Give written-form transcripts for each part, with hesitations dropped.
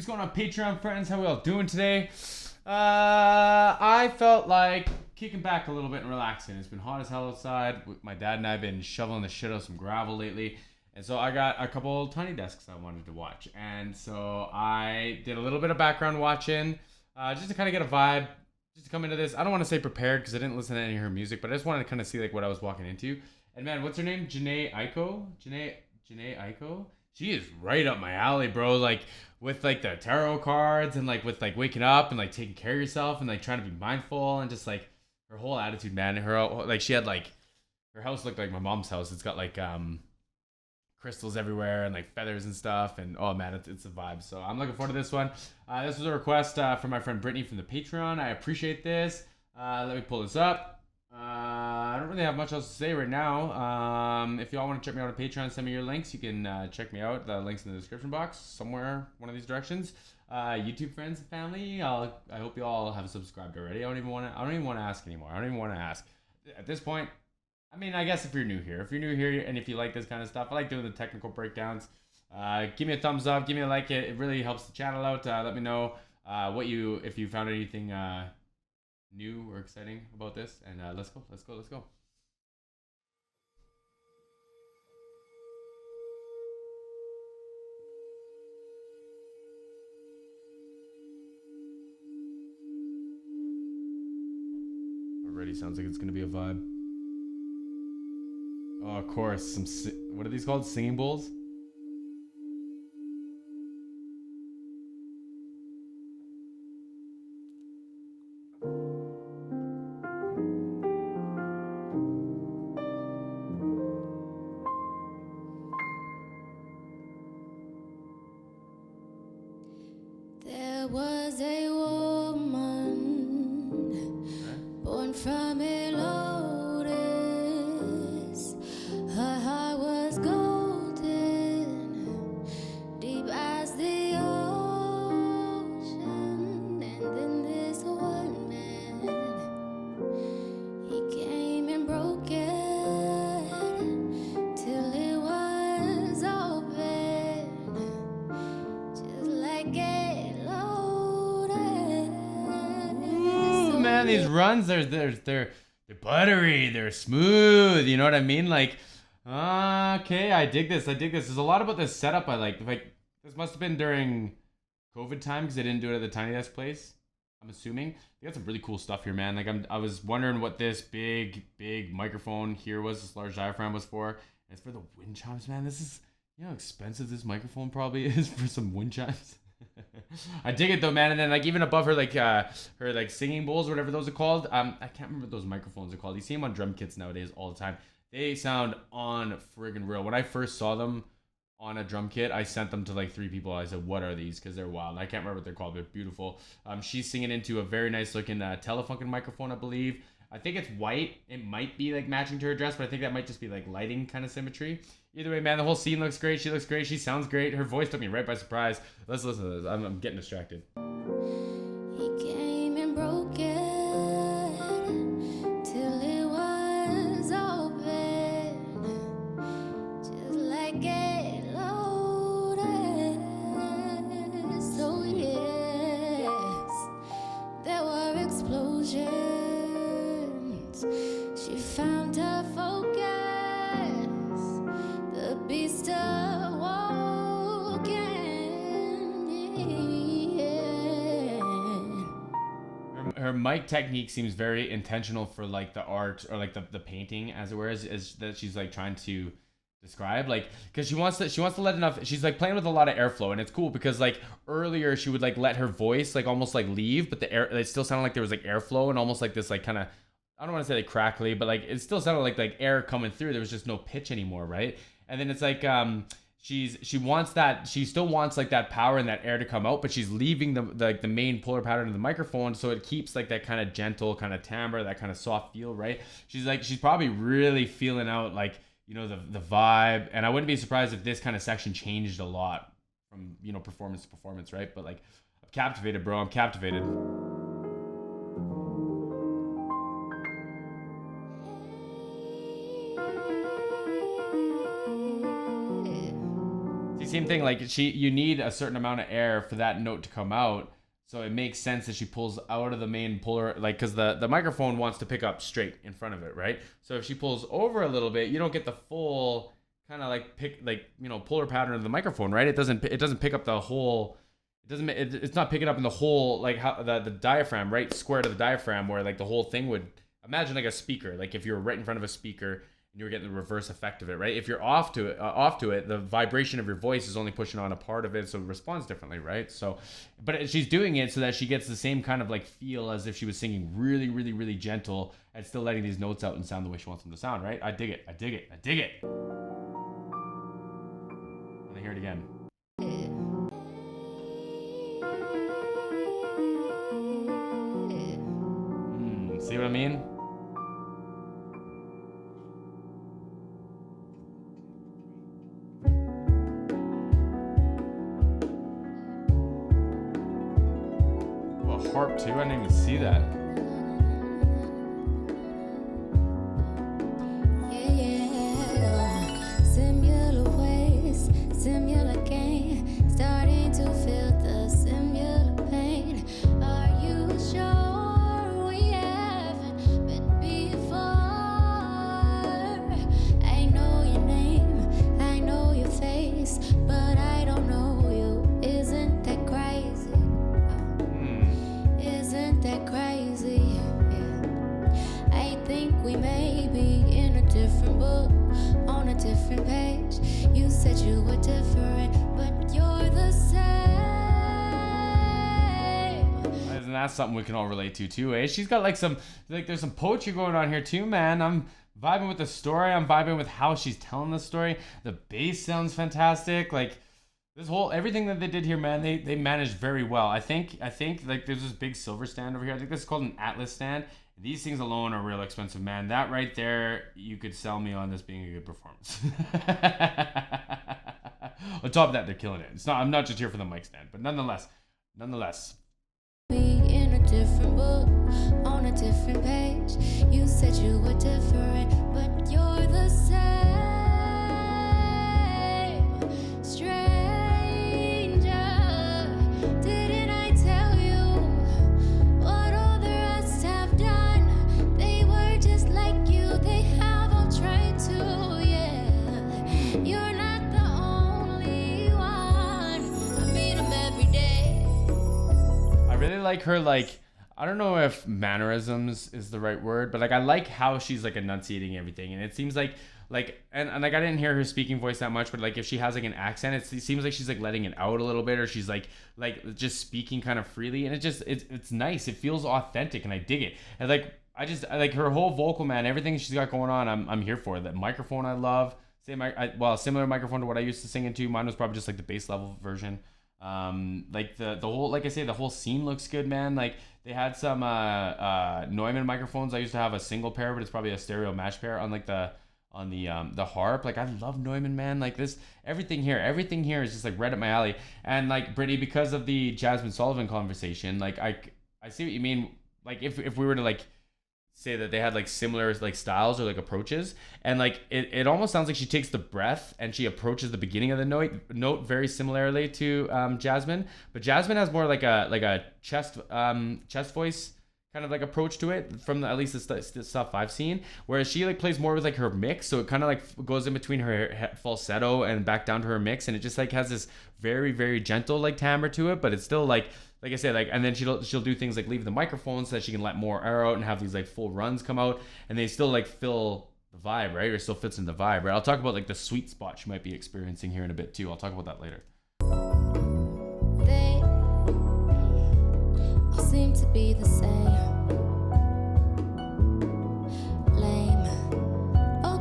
going on, Patreon friends? How we all doing today? I felt like kicking back a little bit and relaxing. It's been hot as hell outside. My dad and I have been shoveling the shit out of some gravel lately. And so I got a couple tiny desks I wanted to watch. And so I did a little bit of background watching just to kind of get a vibe, just to come into this. I don't want to say prepared because I didn't listen to any of her music, but I just wanted to kind of see like what I was walking into. And man, what's her name? Jhene Aiko? Jhene Aiko? She is right up my alley, bro. Like with like the tarot cards and like with like waking up and like taking care of yourself and like trying to be mindful and just like her whole attitude, man. Her like she had like her house looked like my mom's house. It's got like crystals everywhere and like feathers and stuff, and oh man, it's a vibe. So I'm looking forward to this one. This was a request from my friend Brittany from the Patreon. I appreciate this. Let me pull this up. I don't really have much else to say right now. If y'all want to check me out on Patreon, send me your links. You can check me out. The links in the description box, somewhere, one of these directions. YouTube friends and family. I hope you all have subscribed already. I don't even want to ask anymore. I don't even want to ask. At this point, I mean, I guess if you're new here and if you like this kind of stuff, I like doing the technical breakdowns. Give me a thumbs up, give me a like. It really helps the channel out. Let me know if you found anything new or exciting about this, and let's go. Already sounds like it's gonna be a vibe. Oh, of course, what are these called? Singing bowls? There was a woman born from a lotus. Her heart was golden, deep as the ocean. And then this one man, he came and broke it till it was open, just like a Man, these runs, they're buttery, they're smooth. You know what I mean? Like, okay, I dig this. There's a lot about this setup I like. Like, this must have been during COVID time because they didn't do it at the Tiny Desk place. I'm assuming they got some really cool stuff here, man. Like, I was wondering what this big microphone here was. This large diaphragm was for. And it's for the wind chimes, man. This is, you know how expensive this microphone probably is for some wind chimes. I dig it though, man. And then like even above her like singing bowls or whatever those are called. I can't remember what those microphones are called. You see them on drum kits nowadays all the time. They sound on friggin' real. When I first saw them on a drum kit, I sent them to like 3 people. I said, "What are these?" Because they're wild. I can't remember what they're called. They're beautiful. She's singing into a very nice looking Telefunken microphone, I believe. I think it's white. It might be like matching to her dress, but I think that might just be like lighting kind of symmetry. Either way, man, the whole scene looks great. She looks great. She sounds great. Her voice took me right by surprise. Let's listen to this. I'm getting distracted. He came and broke it till it was open, just like a lotus. So yes, there were explosions. She found her focus. The beast awoken. Her mic technique seems very intentional for like the art or like the painting, as it were, as that she's like trying to describe, like because she wants to let enough. She's like playing with a lot of airflow, and it's cool because like earlier she would like let her voice like almost like leave, but the air, it still sounded like there was like airflow and almost like this like kind of, I don't want to say like crackly, but like it still sounded like air coming through. There was just no pitch anymore, right? And then it's like she still wants like that power and that air to come out, but she's leaving the main polar pattern of the microphone, so it keeps like that kind of gentle kind of timbre, that kind of soft feel, right? She's probably really feeling out like, you know, the vibe, and I wouldn't be surprised if this kind of section changed a lot from, you know, performance to performance, right? But like, I'm captivated, bro. I'm captivated. same thing. Like you need a certain amount of air for that note to come out. So it makes sense that she pulls out of the main puller, like, because the microphone wants to pick up straight in front of it, right? So if she pulls over a little bit, you don't get the full kind of like puller pattern of the microphone, right? It doesn't pick up the whole. It's not picking up in the whole, like how the diaphragm, right? Square to the diaphragm, where like the whole thing would imagine like a speaker, like if you're right in front of a speaker. You were getting the reverse effect of it, right? If you're off to it, the vibration of your voice is only pushing on a part of it, so it responds differently, right? So, but she's doing it so that she gets the same kind of like feel as if she was singing really, really, really gentle and still letting these notes out and sound the way she wants them to sound, right? I dig it. I dig it. I dig it. Let me hear it again. See what I mean? Harp too. I didn't even see that. Yeah. Similar ways, similar gain, starting to feel the similar pain. Are you sure we haven't met before? I know your name, I know your face, but I don't know you. Isn't that crazy? Isn't that crazy? Yeah. I think we may be in a different book, on a different page. You said you were different, but you're the same. Isn't that something we can all relate to too, eh? She's got like there's some poetry going on here too, man. I'm vibing with the story. I'm vibing with how she's telling the story. The bass sounds fantastic. Like, everything that they did here, man, they managed very well. I think like there's this big silver stand over here. I think this is called an Atlas stand. These things alone are real expensive, man. That right there, you could sell me on this being a good performance. On top of that, they're killing it. I'm not just here for the mic stand, but nonetheless. Be in a different book, on a different page. You said you were different, but you're the same. Like her, like, I don't know if mannerisms is the right word, but like I like how she's like enunciating everything, and it seems like and like I didn't hear her speaking voice that much, but like if she has like an accent, it seems like she's like letting it out a little bit, or she's like just speaking kind of freely, and it's nice. It feels authentic, and I dig it. And like I like her whole vocal, man, everything she's got going on. I'm here for it. That microphone I love. Similar microphone to what I used to sing into. Mine was probably just like the bass level version. Like the whole, like I say, the whole scene looks good, man. Like they had some Neumann microphones. I used to have a single pair, but it's probably a stereo match pair on like the harp. Like I love Neumann, man. Like everything here is just like right up my alley. And like Brittany, because of the Jasmine Sullivan conversation, like I see what you mean. Like if we were to like say that they had like similar like styles or like approaches, and like it almost sounds like she takes the breath and she approaches the beginning of the note very similarly to Jasmine, but Jasmine has more like a chest voice kind of like approach to it from at least the stuff I've seen, whereas she like plays more with like her mix, so it kind of like goes in between her falsetto and back down to her mix, and it just like has this very, very gentle like timbre to it, but it's still like I said, like, and then she'll do things like leave the microphone so that she can let more air out and have these like full runs come out, and they still like fill the vibe, right? Or still fits in the vibe, right? I'll talk about like the sweet spot she might be experiencing here in a bit too. I'll talk about that later. They all seem to be the same. Lame.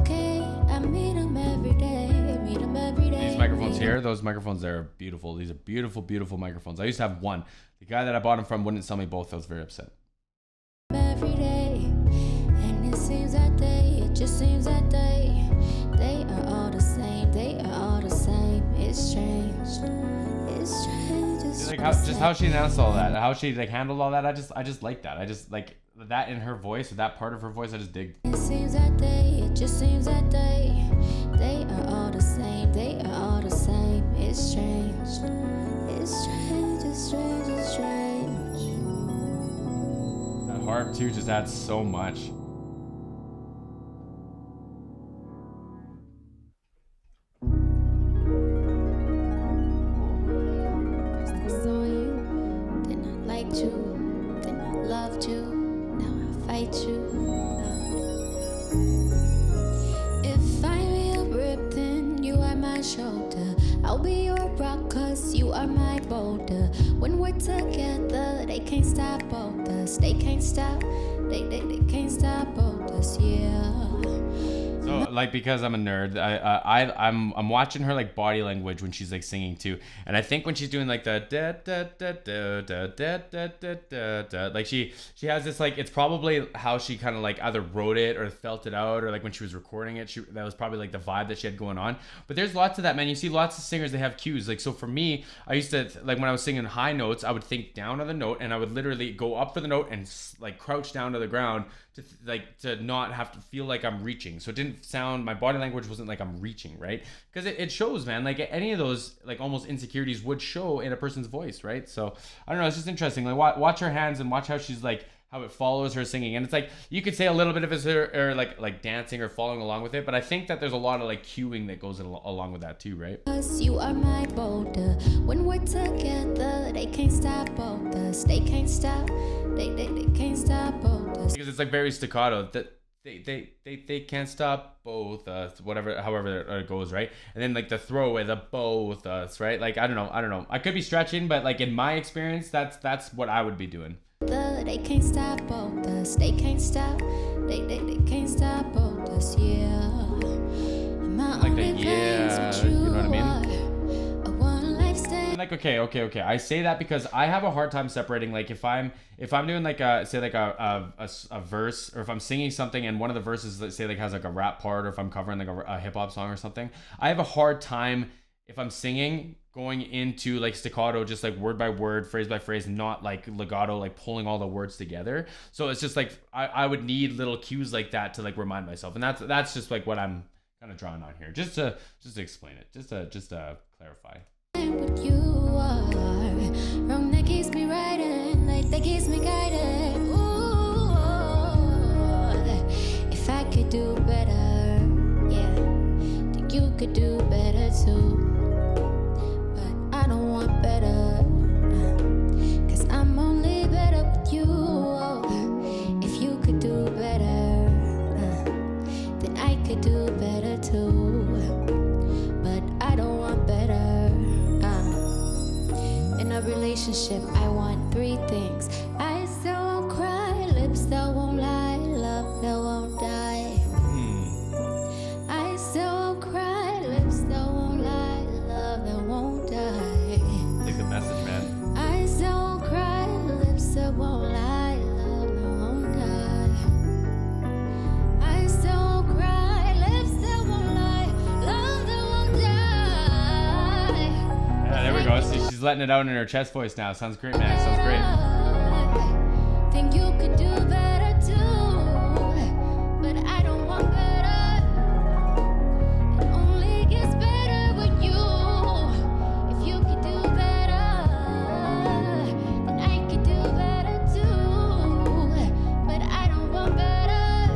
Okay, I meet them every day. These microphones here, those microphones there are beautiful. These are beautiful, beautiful microphones. I used to have one. The guy that I bought them from wouldn't sell me both. I was very upset. Every day, and it seems that it just seems that they are all the same. They are all the same. It's strange. It's strange. It's like how she announced all that, how she like handled all that. I just like that. I just like that in her voice, or that part of her voice. I just dig. It seems that it just seems that they are all the same. They are all the same. It's harp too just adds so much. First I saw you, then I liked you, then I loved you, now I fight you. If I'm real ripped, then you are my shoulder. I'll be your rock, cause you are my boulder. When we're together, they can't stop both us. They can't stop, they can't stop both us, yeah. So like, because I'm a nerd, I'm watching her like body language when she's like singing too, and I think when she's doing like the da da da da da da da da da da, like she has this like, it's probably how she kind of like either wrote it or felt it out, or like when she was recording it, that was probably like the vibe that she had going on. But there's lots of that, man. You see lots of singers, they have cues. Like, so for me, I used to like, when I was singing high notes, I would think down on the note, and I would literally go up for the note and like crouch down to the ground to not have to feel like I'm reaching. So it didn't sound, my body language wasn't like I'm reaching, right? Because it shows, man. Like any of those like almost insecurities would show in a person's voice, right? So I don't know, it's just interesting. Like watch her hands and watch how she's like, how it follows her singing. And it's like, you could say a little bit of it or like dancing or following along with it, but I think that there's a lot of like cueing that goes along with that too, right? Cause you are my boulder. When we're together, they can't stop both us. They can't stop, they can't stop both us. Because it's like very staccato. That they can't stop both us, however it goes, right? And then like the throwaway, the both us, right? Like I don't know. I could be stretching, but like in my experience, that's what I would be doing. They can't stop both us. They can't stop, they can't stop both us, yeah. Like the yeah, you know what I mean? Like okay. I say that because I have a hard time separating. Like if I'm doing like a verse, or if I'm singing something and one of the verses, let's say like has like a rap part, or if I'm covering like a hip hop song or something, I have a hard time if I'm singing going into like staccato, just like word by word, phrase by phrase, not like legato, like pulling all the words together. So it's just like I would need little cues like that to like remind myself, and that's just like what I'm kind of drawing on here, just to explain it, just to clarify. What you are, wrong that keeps me riding, like that keeps me guided. Ooh, if I could do better, yeah, think you could do better too. But I don't want better, cause I'm only better with you. If you could do better, then I could do better too. But I don't want better. In a relationship, I want 3 things. Eyes that won't cry, lips that won't lie, love that won't die. Eyes that won't cry, lips that won't lie, love that won't die. Take the message, man. Eyes that won't cry, lips that won't lie, love that won't die. Eyes that won't cry, lips that won't lie, love that won't die. Yeah, there we go. See, she's letting it out in her chest voice now. Sounds great, man. Sounds great. Think you could do better too, but I don't want better. It only gets better with you. If you could do better, then I could do better too, but I don't want better.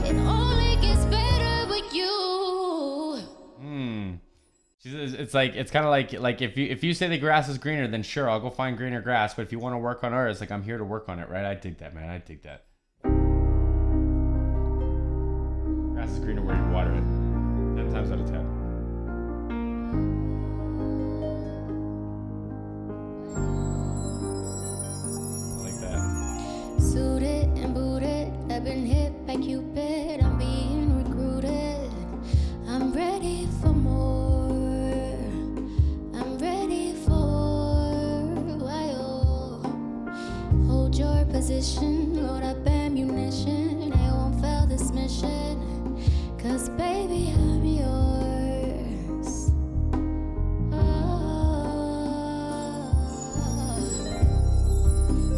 It only gets better with you. It's kind of like if you say the grass is greener, then sure, I'll go find greener grass. But if you want to work on ours, like I'm here to work on it, right? I dig that, man. I dig that. Grass is greener where you water it. 10 times out of 10. I like that. Suited and booted, I've been hit by Cupid. I'm being recruited. I'm ready for more. I'm ready for why hold your position, load up ammunition. I won't fail this mission, cause baby I'm yours.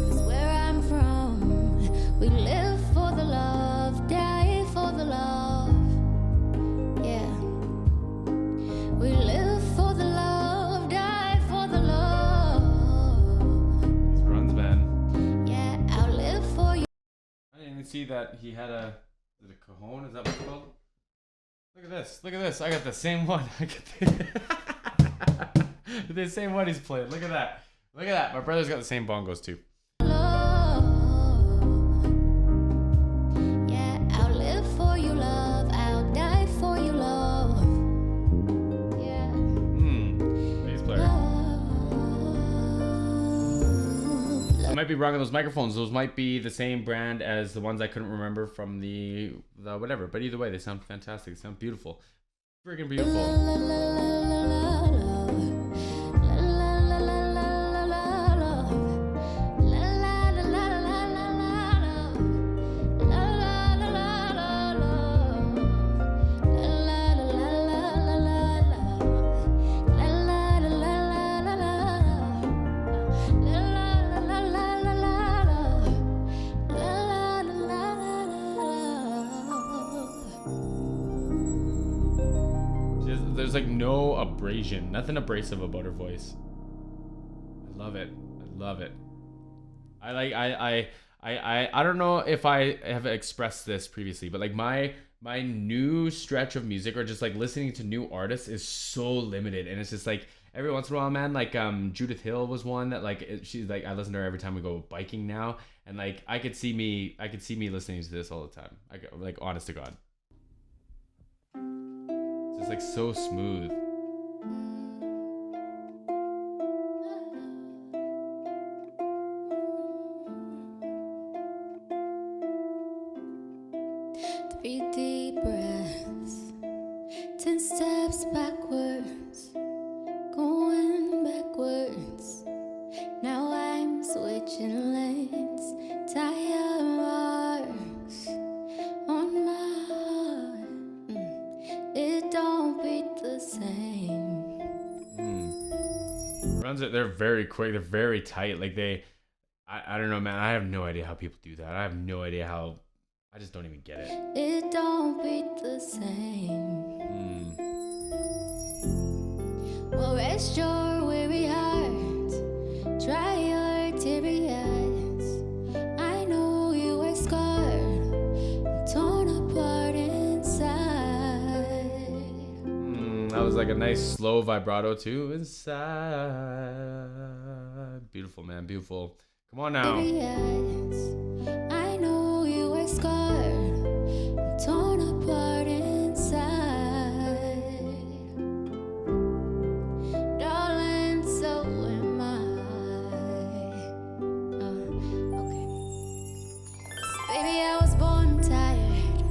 Cause where I'm from, we live for the love, die for the love. Yeah, we live for the love, die for the love. These runs, man. Yeah, I'll live that he had a cajon? Is that what it's called? Look at this. Look at this. I got the same one. I got the same one he's playing. Look at that. Look at that. My brother's got the same bongos too. I might be wrong on those microphones. Those might be the same brand as the ones I couldn't remember from the whatever. But either way, they sound fantastic. They sound beautiful. Freaking beautiful. There's like no abrasion, nothing abrasive about her voice. I love it. I love it. I don't know if I have expressed this previously, but like my new stretch of music or just like listening to new artists is so limited, and it's just like every once in a while, man. Like Judith Hill was one that like she's like I listen to her every time we go biking now, and like I could see me listening to this all the time. Like honest to God. It's like so smooth. Three deep breaths, 10 steps backwards, going backwards. Now I'm switching lanes, tire marks on my heart. It don't beat the same. Runs it. They're very quick. They're very tight. Like I don't know, man. I have no idea how people do that. I have no idea how. I just don't even get it. It don't beat the same. Well, rest your weary heart, dry your teary eyes. I know you are scarred, torn apart inside. That was like a nice slow vibrato too. Inside, beautiful, man, beautiful. Come on now. I know you are scarred, torn apart inside. Darling, so am I. Okay. Baby, I was born tired,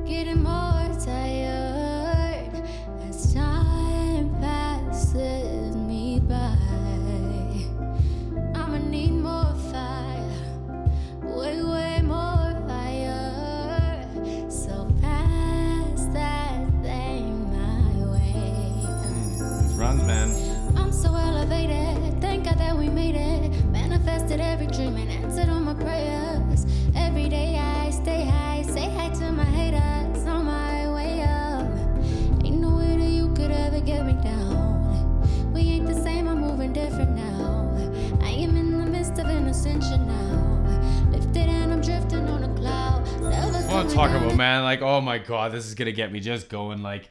getting more tired as time passes me by. I'ma need more fire, way more fire. So pass that thing my way. These runs, man. I'm so elevated, thank God that we made it. Manifested every dream and answered all my prayers. Every day I stay high, say hi to my haters on my way up. Ain't no way that you could ever get me down. We ain't the same, I'm moving different now. I am in the midst of an ascension now. Lifted and I'm drifting on a cloud. That's what I'm talking about, man. Like, oh my God, this is gonna get me just going. Like,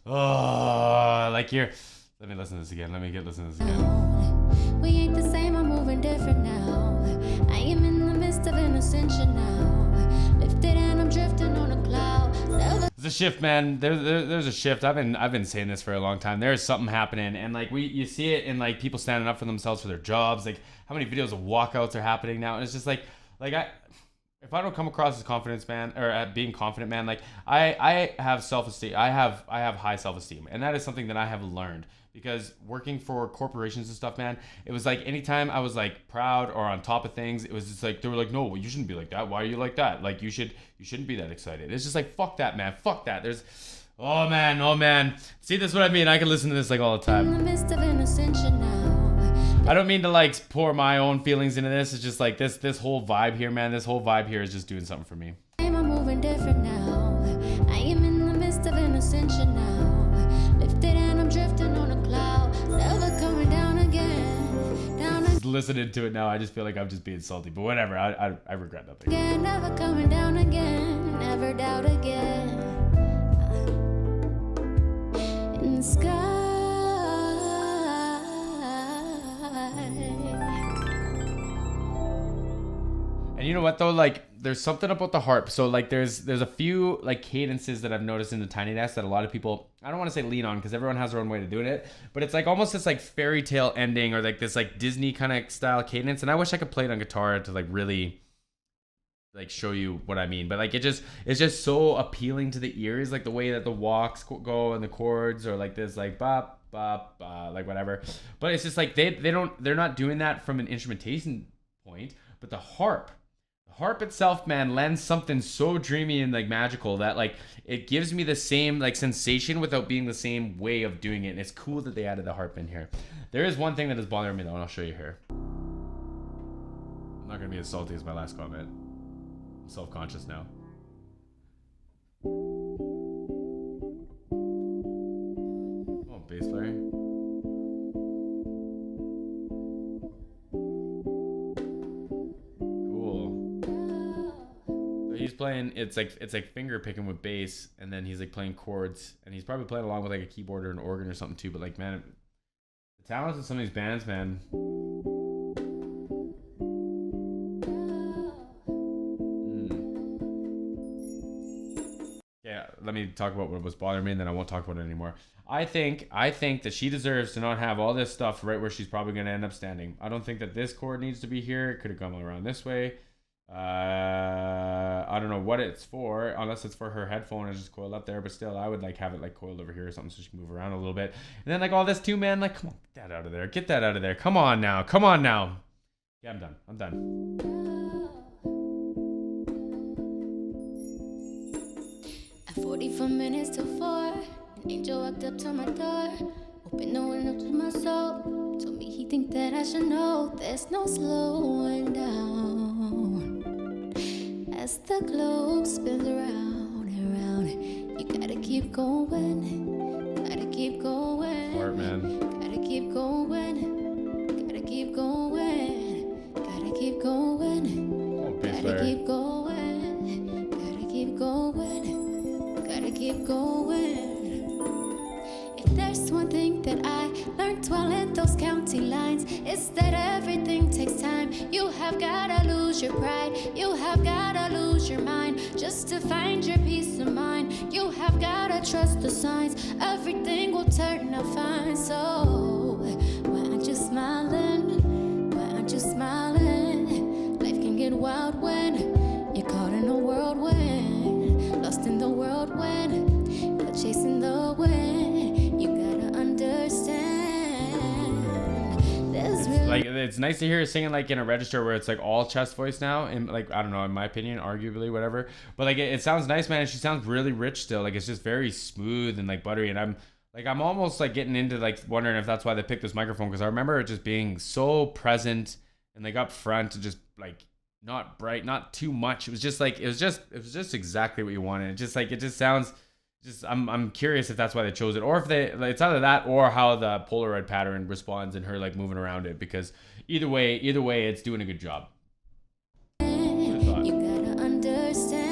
oh, like you're. Let me listen to this again. Listen to this again. We ain't the same, I'm moving different now. I am in the midst of an ascension now. Lifted and I'm drifting on a cloud. There's a shift, man. There's a shift. I've been saying this for a long time. There's something happening, and like you see it in like people standing up for themselves for their jobs. Like how many videos of walkouts are happening now, and it's just like if I don't come across as confidence, man, or at being confident, man, like I have self-esteem. I have high self-esteem, and that is something that I have learned. Because working for corporations and stuff, man, it was like anytime I was like proud or on top of things, it was just like they were like, no, you shouldn't be like that. Why are you like that? Like you shouldn't be that excited. It's just like fuck that, man. Fuck that. There's oh man. See, this is what I mean. I can listen to this like all the time. In the midst of an ascension now. I don't mean to like pour my own feelings into this. It's just like this whole vibe here, man. This whole vibe here is just doing something for me. I'm moving different now. I am in the midst of an ascension now. Lifted and I'm drifting on a cloud. Never coming down again. listening to it now, I just feel like I'm just being salty. But whatever, I regret nothing. Yeah, never coming down again, never doubt again. In the sky. And you know what though, like there's something about the harp. So like there's a few like cadences that I've noticed in the Tiny Desk that a lot of people, I don't want to say lean on because everyone has their own way to doing it, but it's like almost this like fairy tale ending or like this like Disney kind of style cadence. And I wish I could play it on guitar to like really like show you what I mean. But like it's just so appealing to the ears, like the way that the walks go and the chords, or like this like bop bop like whatever. But it's just like they're not doing that from an instrumentation point, but the harp itself, man, lends something so dreamy and like magical that like it gives me the same like sensation without being the same way of doing it. And it's cool that they added the harp in here. There is one thing that is bothering me though, and I'll show you here. I'm not gonna be as salty as my last comment. I'm self-conscious now. Oh, bass player. He's playing, it's like finger picking with bass, and then he's like playing chords, and he's probably playing along with like a keyboard or an organ or something too. But like, man, the talent of some of these bands, man. Yeah, let me talk about what was bothering me, and then I won't talk about it anymore. I think that she deserves to not have all this stuff right where she's probably going to end up standing. I don't think that this chord needs to be here. It could have come around this way. I don't know what it's for, unless it's for her headphone and just coiled up there, but still I would like have it like coiled over here or something so she can move around a little bit. And then like all this too, man, like come on, get that out of there, get that out of there, come on now. Yeah, I'm done. At 44 minutes till 4, an angel walked up to my door, opened the window to my soul, told me he think that I should know there's no slowing down. As the globe spins round and round, you gotta keep going, gotta keep going. Smart, man. Gotta keep going, gotta keep going, gotta keep going. Oh, bass Gotta player. keep going, gotta keep going, gotta keep going. If there's one thing that I learned while in those county lines, it's that everything takes time. You have gotta lose your pride, you have gotta lose your mind, just to find your peace of mind. You have gotta trust the signs, everything will turn out fine. So why aren't you smiling? Why aren't you smiling? Life can get wild when you're caught in a whirlwind, lost in the whirlwind, you're chasing the wind. You gotta understand. Like it's nice to hear her singing like in a register where it's like all chest voice now, and like I don't know, in my opinion, arguably whatever. But like it sounds nice, man. She sounds really rich still. Like it's just very smooth and like buttery. And I'm almost like getting into like wondering if that's why they picked this microphone, because I remember it just being so present and like up front, and just like not bright, not too much. It was just exactly what you wanted. It just sounds. I'm curious if that's why they chose it, or if it's either that or how the Polaroid pattern responds and her like moving around it, because either way it's doing a good job. You gotta understand,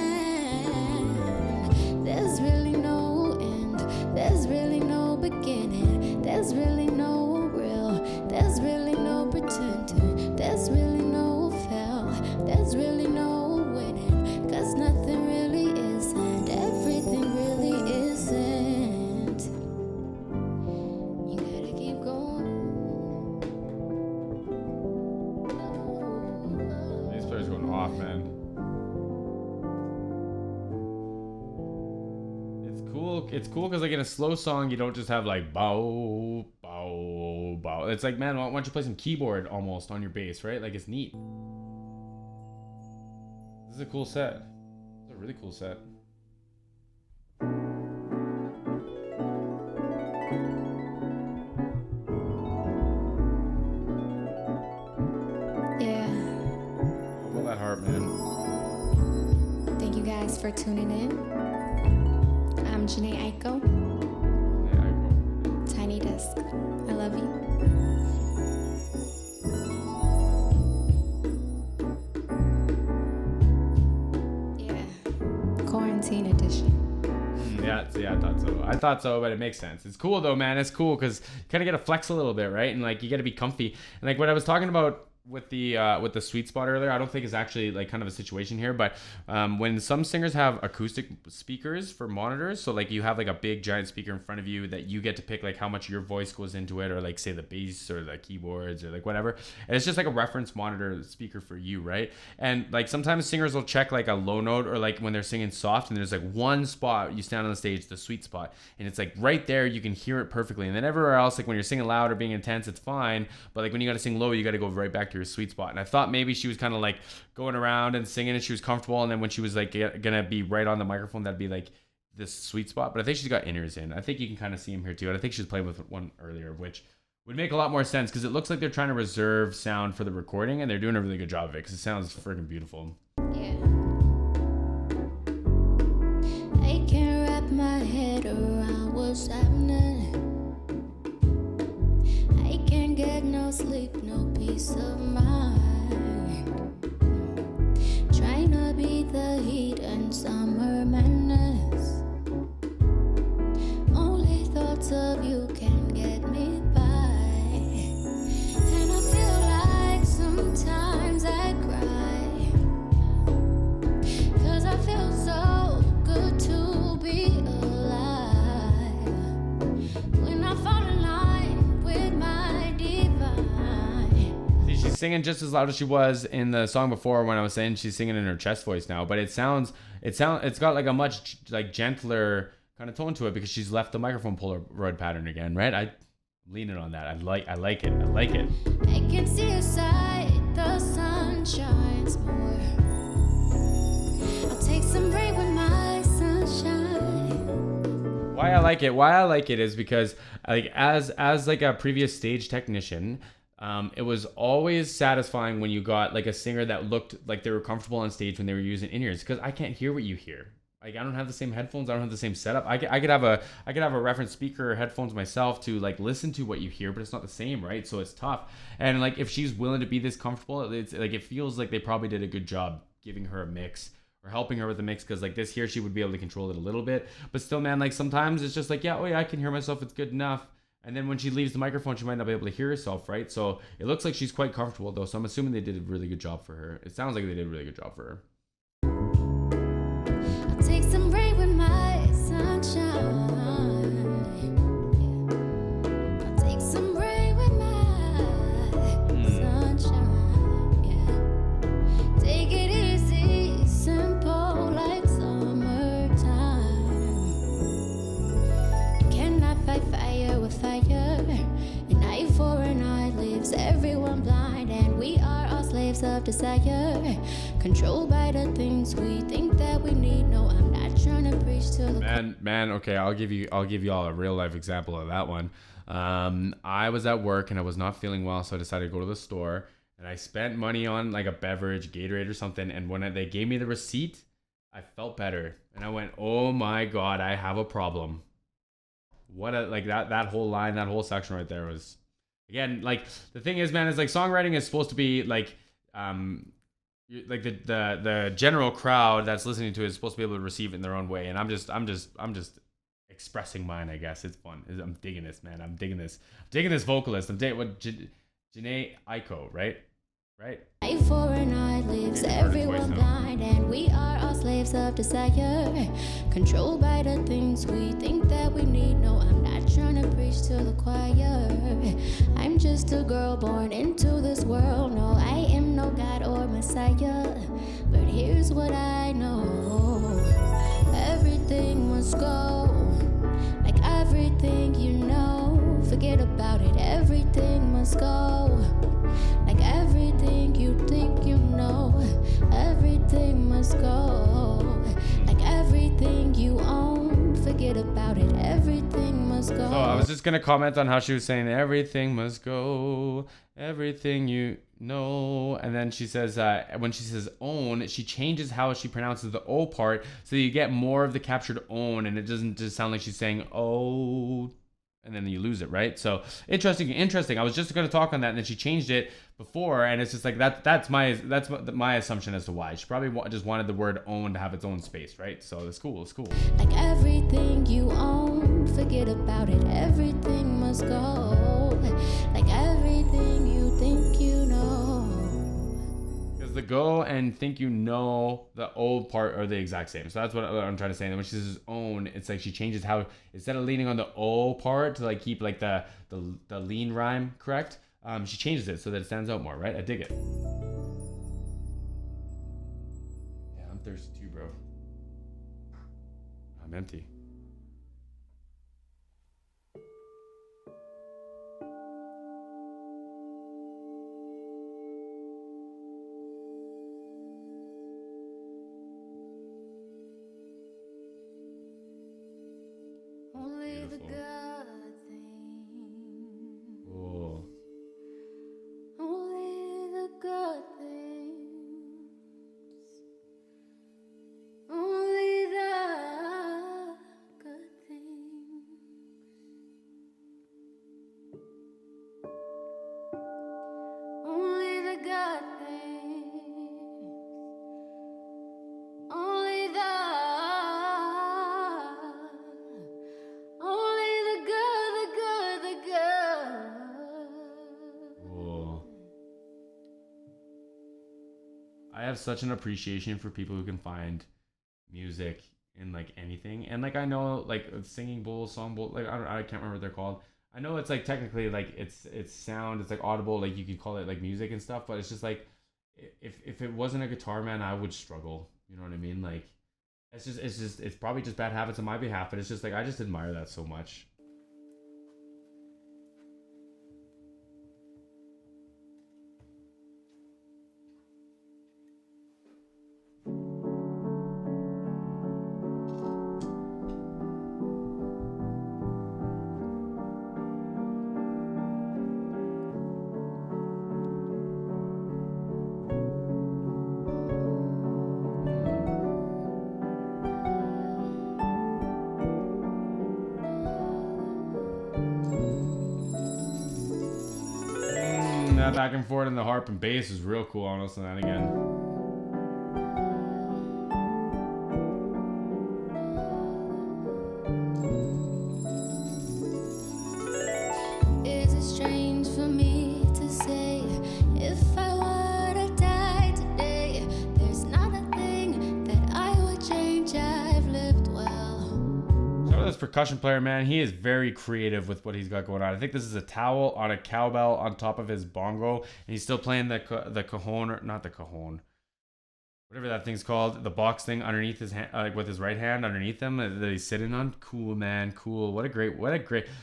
there's really no end, there's really no beginning, there's really no real, there's really no pretending, there's really no fail, there's really no winning, cause nothing really is and everything really isn't. You gotta keep going. These players going off, man. It's cool because like in a slow song you don't just have like bow bow bow. It's like, man, why don't you play some keyboard almost on your bass, right? Like it's neat. This is a cool set. This is a really cool set. Yeah. How about that harp, man? Thank you guys for tuning in. I'm Jhene Aiko. Jhene Aiko. Tiny Desk. I love you. quarantine edition. Yeah, I thought so, but it makes sense. It's cool though, man. It's cool because you kind of get to flex a little bit, right? And like you got to be comfy. And like what I was talking about with the sweet spot earlier, I don't think is actually like kind of a situation here, but when some singers have acoustic speakers for monitors, so like you have like a big giant speaker in front of you that you get to pick like how much your voice goes into it, or like say the bass or the keyboards or like whatever, and it's just like a reference monitor speaker for you, right? And like sometimes singers will check like a low note, or like when they're singing soft and there's like one spot you stand on the stage, the sweet spot, and it's like right there you can hear it perfectly, and then everywhere else, like when you're singing loud or being intense, it's fine, but like when you got to sing low, you got to go right back to your sweet spot. And I thought maybe she was kind of like going around and singing and she was comfortable, and then when she was like gonna be right on the microphone, that'd be like this sweet spot. But I think she's got inners in. I think you can kind of see him here too, and I think she was playing with one earlier, which would make a lot more sense because it looks like they're trying to reserve sound for the recording, and they're doing a really good job of it because it sounds freaking beautiful. Yeah. I can't wrap my head around what's happening. I can't get no sleep, no peace of mind. Trying to beat the heat and summer madness. Only thoughts of you can get me by. And I feel like sometimes I cry, 'cause I feel so good to be alive. When I fall in line with my divine. See, she's singing just as loud as she was in the song before when I was saying she's singing in her chest voice now, but it's got like a much like gentler kind of tone to it because she's left the microphone Polaroid pattern again, right? I leaning on that. I like it. I can see a side, the sun shines more. I'll take some rain with my sunshine. Why I like it is because like as like a previous stage technician, it was always satisfying when you got like a singer that looked like they were comfortable on stage when they were using in-ears, because I can't hear what you hear. Like I don't have the same headphones, I don't have the same setup. I could have a reference speaker or headphones myself to like listen to what you hear, but it's not the same, right? So it's tough. And like if she's willing to be this comfortable, it's like it feels like they probably did a good job giving her a mix or helping her with the mix, because like this here she would be able to control it a little bit. But still, man, like sometimes it's just like, yeah, I can hear myself, it's good enough. And then when she leaves the microphone, she might not be able to hear herself, right? So it looks like she's quite comfortable though. So I'm assuming they did a really good job for her. It sounds like they did a really good job for her. I'll take some rain with my sunshine. I'll take some rain with my sunshine. Yeah. Take it easy, simple like summertime. Cannot fight fire with fire. An eye for an eye leaves everyone blind, and we are all slaves of desire, controlled by the things we think that we need. No, I'm not trying to preach to the man. Okay, I'll give you all a real life example of that one. I was at work and I was not feeling well, so I decided to go to the store, and I spent money on like a beverage, Gatorade or something. And when they gave me the receipt, I felt better, and I went, "Oh my God, I have a problem." What a like that whole line, that whole section right there was, again, like the thing is, man, is like songwriting is supposed to be like like the general crowd that's listening to it is supposed to be able to receive it in their own way, and I'm just expressing mine, I guess. It's fun. I'm digging this, man. I'm digging this vocalist. I'm digging what Jhene Aiko, right? eye for an eye leaves everyone blind, and we are all slaves of desire, controlled by the things we think that we need. No, I'm not trying to preach to the choir. I'm just a girl born into this world. No, I am no God or Messiah, but here's what I know. Everything must go, like everything you know. Forget about it, everything must go, like everything you think you know. Everything must go, like everything you own. Forget about it, everything must go. So I was just gonna comment on how she was saying everything must go, everything you know, and then she says when she says own, she changes how she pronounces the O part, so you get more of the captured own, and it doesn't just sound like she's saying oh. and then you lose it, right? So interesting. I was just going to talk on that, and then she changed it before, and it's just like that. That's my assumption as to why she probably just wanted the word own to have its own space, right? So it's cool. It's cool. Like everything you own, forget about it. Everything must go. Like everything you think you know. Because the go and think you know, the old part are the exact same. So that's what I'm trying to say. And when she says own, it's like she changes how, instead of leaning on the o part to like keep like the lean rhyme correct, she changes it so that it stands out more, right? I dig it. Yeah, I'm thirsty too, bro. I'm empty. Only the Beautiful. good things. Cool. Only the good things. Only the good things. Only the good things. Only the good. Cool. I have such an appreciation for people who can find music in like anything, and like I know like singing bowls, song bowl, like I can't remember what they're called. I know it's like technically like it's sound, it's like audible, like you could call it like music and stuff, but it's just like if it wasn't a guitar, man, I would struggle. You know what I mean? Like it's probably just bad habits on my behalf, but it's just like I just admire that so much. That back and forth in the harp and bass is real cool. I'll listen to that again. Is it strange for me to say, if I were to die today, there's not a thing that I would change. I've lived well. Shout out to this percussion player, man. He is very creative with what he's got going on. I think this is a towel on a cowbell on top of his bongo, and he's still playing the cajon, or not the cajon, whatever that thing's called, the box thing underneath his hand, like with his right hand underneath him that he's sitting on. Cool, man. Cool. What a great.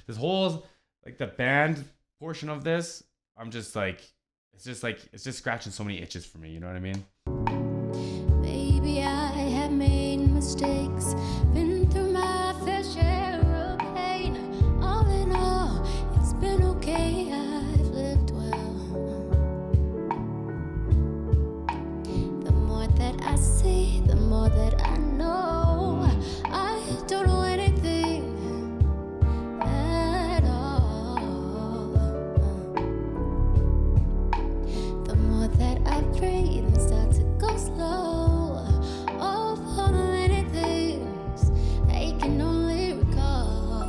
This whole like the band portion of this, I'm just like, it's just scratching so many itches for me. You know what I mean? Maybe I have made mistakes, been through my fair share of pain. All in all, it's been okay. I've lived well. The more that I see, the more that I know. I don't know anything at all. The more that I breathe and start to go slow, all for the many things I can only recall.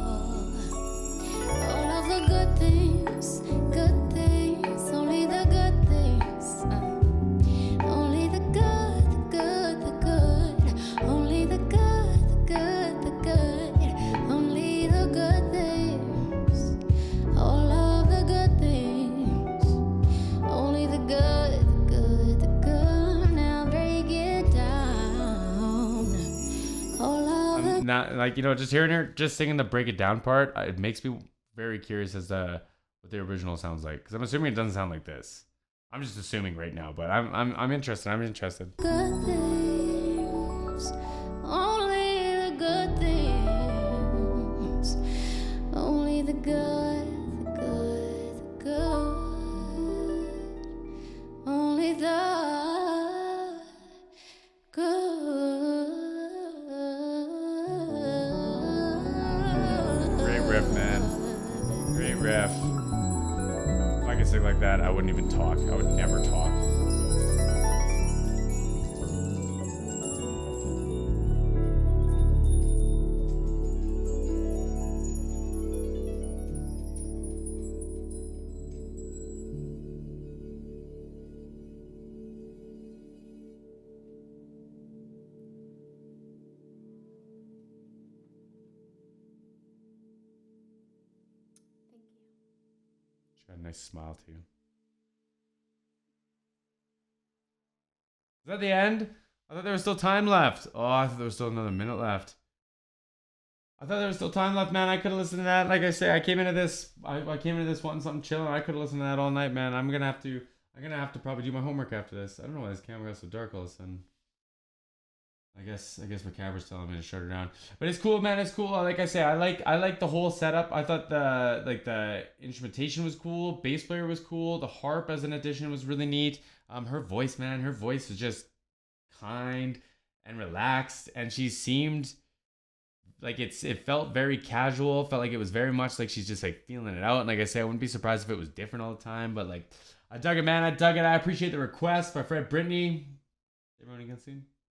All of the good things, only the good things. Only the good, the good. Only the good, the good. Only the good things. All of the good things. Only the good, the good. Now break it down. All of the Not like, you know, just hearing her just singing the break it down part, it makes me very curious as to what the original sounds like, because I'm assuming it doesn't sound like this. I'm just assuming right now, but I'm interested. good things. Only the good things. Only the good, the good. Only the good. Great riff, man. riff. If I could sing like that, I wouldn't even talk. I would never talk. She got a nice smile too. Is that the end? I thought there was still time left. Oh, I thought there was still another minute left. I thought there was still time left, man. I could have listened to that. Like I say, I came into this wanting something chill, and I could have listened to that all night, man. I'm gonna have to probably do my homework after this. I don't know why this camera got so dark all of a sudden. I guess my camera's telling me to shut her down. But it's cool, man. It's cool. Like I say, I like the whole setup. I thought the instrumentation was cool. Bass player was cool. The harp as an addition was really neat. Her voice, man. Her voice was just kind and relaxed, and she seemed like it felt very casual. Felt like it was very much like she's just like feeling it out. And like I say, I wouldn't be surprised if it was different all the time. But like, I dug it, man. I dug it. I appreciate the request by Fred Brittany. Everyone again soon.